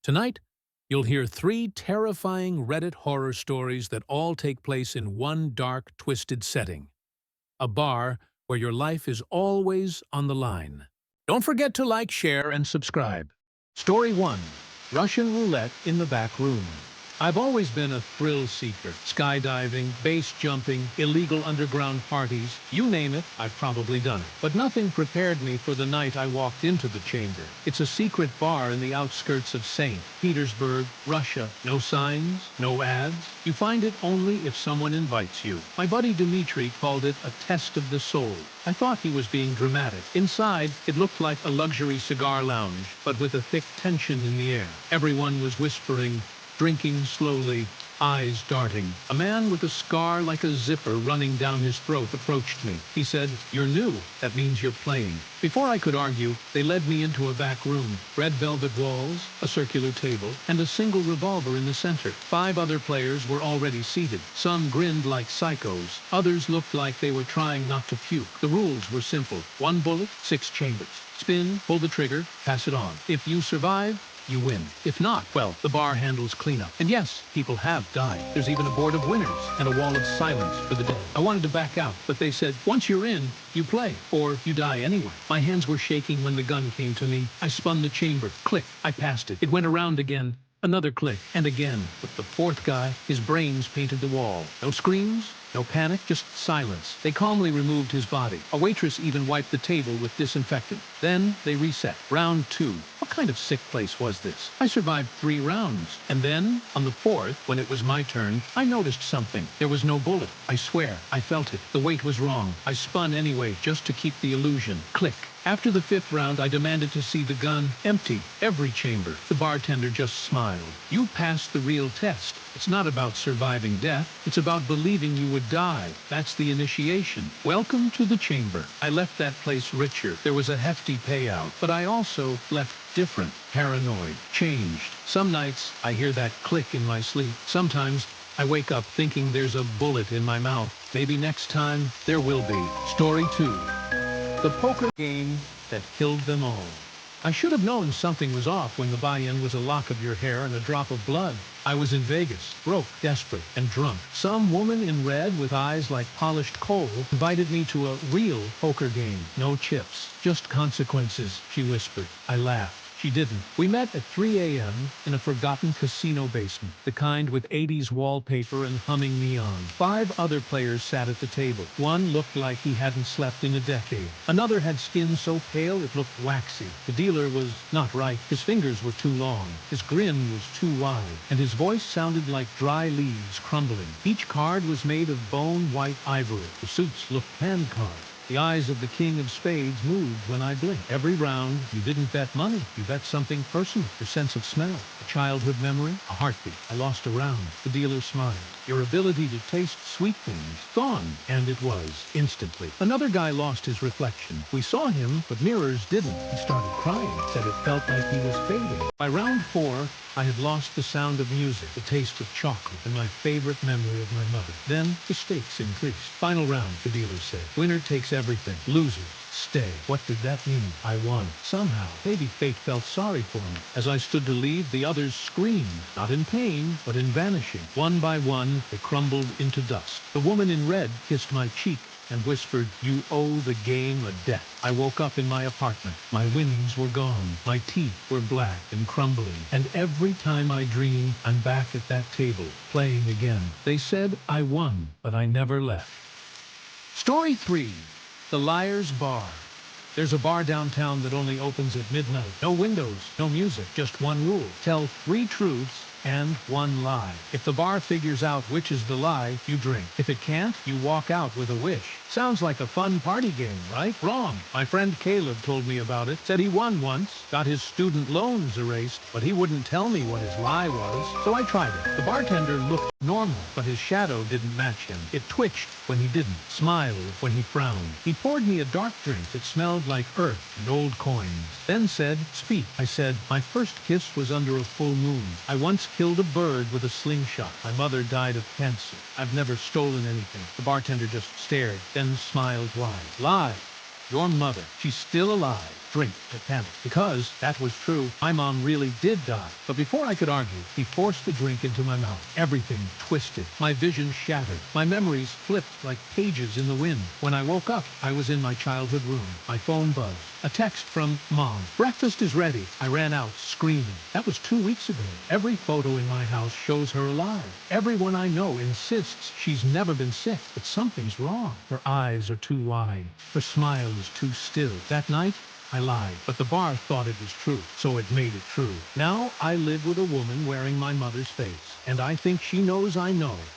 Tonight, you'll hear 3 terrifying Reddit horror stories that all take place in one dark, twisted setting. A bar where your life is always on the line. Don't forget to like, share, and subscribe. Story 1. Russian Roulette in the Back Room. I've always been a thrill seeker. Skydiving, base jumping, illegal underground parties, you name it, I've probably done it. But nothing prepared me for the night I walked into the chamber. It's a secret bar in the outskirts of St. Petersburg, Russia. No signs, no ads. You find it only if someone invites you. My buddy Dmitri called it a test of the soul. I thought he was being dramatic. Inside, it looked like a luxury cigar lounge, but with a thick tension in the air. Everyone was whispering, drinking slowly, eyes darting. A man with a scar like a zipper running down his throat approached me. He said, "You're new. That means you're playing." Before I could argue, they led me into a back room. Red velvet walls, a circular table, and a single revolver in the center. 5 other players were already seated. Some grinned like psychos. Others looked like they were trying not to puke. The rules were simple. 1 bullet, 6 chambers. Spin, pull the trigger, pass it on. If you survive, you win. If not, well, the bar handles cleanup. And yes, people have died. There's even a board of winners and a wall of silence for the dead. I wanted to back out, but they said, once you're in, you play, or you die anyway. My hands were shaking when the gun came to me. I spun the chamber. Click. I passed it. It went around again. Another click, and again. But the 4th guy, his brains painted the wall. No screams, no panic, just silence. They calmly removed his body. A waitress even wiped the table with disinfectant. Then they reset. Round 2. What kind of sick place was this? I survived 3 rounds. And then, on the 4th, when it was my turn, I noticed something. There was no bullet. I swear, I felt it. The weight was wrong. I spun anyway, just to keep the illusion. Click. After the 5th round, I demanded to see the gun. Empty. Every chamber. The bartender just smiled. You passed the real test. It's not about surviving death. It's about believing you would die. That's the initiation. Welcome to the chamber. I left that place richer. There was a hefty payout. But I also left different. Paranoid. Changed. Some nights, I hear that click in my sleep. Sometimes, I wake up thinking there's a bullet in my mouth. Maybe next time, there will be. Story 2. The poker game that killed them all. I should have known something was off when the buy-in was a lock of your hair and a drop of blood. I was in Vegas, broke, desperate, and drunk. Some woman in red with eyes like polished coal invited me to a real poker game. No chips, just consequences, she whispered. I laughed. She didn't. We met at 3 a.m. in a forgotten casino basement, the kind with 80s wallpaper and humming neon. 5 other players sat at the table. One looked like he hadn't slept in a decade. Another had skin so pale it looked waxy. The dealer was not right. His fingers were too long. His grin was too wide. And his voice sounded like dry leaves crumbling. Each card was made of bone-white ivory. The suits looked hand-carved. The eyes of the king of spades moved when I blinked. Every round, you didn't bet money. You bet something personal. Your sense of smell. A childhood memory. A heartbeat. I lost a round. The dealer smiled. Your ability to taste sweet things. Gone. And it was. Instantly. Another guy lost his reflection. We saw him, but mirrors didn't. He started crying. Said it felt like he was fading. By round 4, I had lost the sound of music, the taste of chocolate, and my favorite memory of my mother. Then the stakes increased. Final round, the dealer said. Winner takes everything. Losers stay. What did that mean? I won. Somehow, maybe fate felt sorry for me. As I stood to leave, the others screamed, not in pain, but in vanishing. One by one, they crumbled into dust. The woman in red kissed my cheek and whispered, "You owe the game a debt." I woke up in my apartment. My winnings were gone. My teeth were black and crumbling. And every time I dream, I'm back at that table, playing again. They said I won, but I never left. Story 3. The Liar's Bar. There's a bar downtown that only opens at midnight. No windows, no music, just one rule. Tell 3 truths and 1 lie. If the bar figures out which is the lie, you drink. If it can't, you walk out with a wish. Sounds like a fun party game, right? Wrong. My friend Caleb told me about it. Said he won once, got his student loans erased, but he wouldn't tell me what his lie was. So I tried it. The bartender looked normal, but his shadow didn't match him. It twitched when he didn't, smiled when he frowned. He poured me a dark drink that smelled like earth and old coins. Then said, "Speak." I said, "My first kiss was under a full moon. I once killed a bird with a slingshot. My mother died of cancer. I've never stolen anything." The bartender just stared, then smiled wide. "Lie. Your mother. She's still alive. drink, I panicked. Because that was true. My mom really did die. But before I could argue, he forced the drink into my mouth. Everything twisted. My vision shattered. My memories flipped like pages in the wind. When I woke up, I was in my childhood room. My phone buzzed. A text from Mom. "Breakfast is ready." I ran out, screaming. That was 2 weeks ago. Every photo in my house shows her alive. Everyone I know insists she's never been sick, but something's wrong. Her eyes are too wide. Her smile is too still. That night, I lied, but the bar thought it was true, so it made it true. Now I live with a woman wearing my mother's face, and I think she knows I know.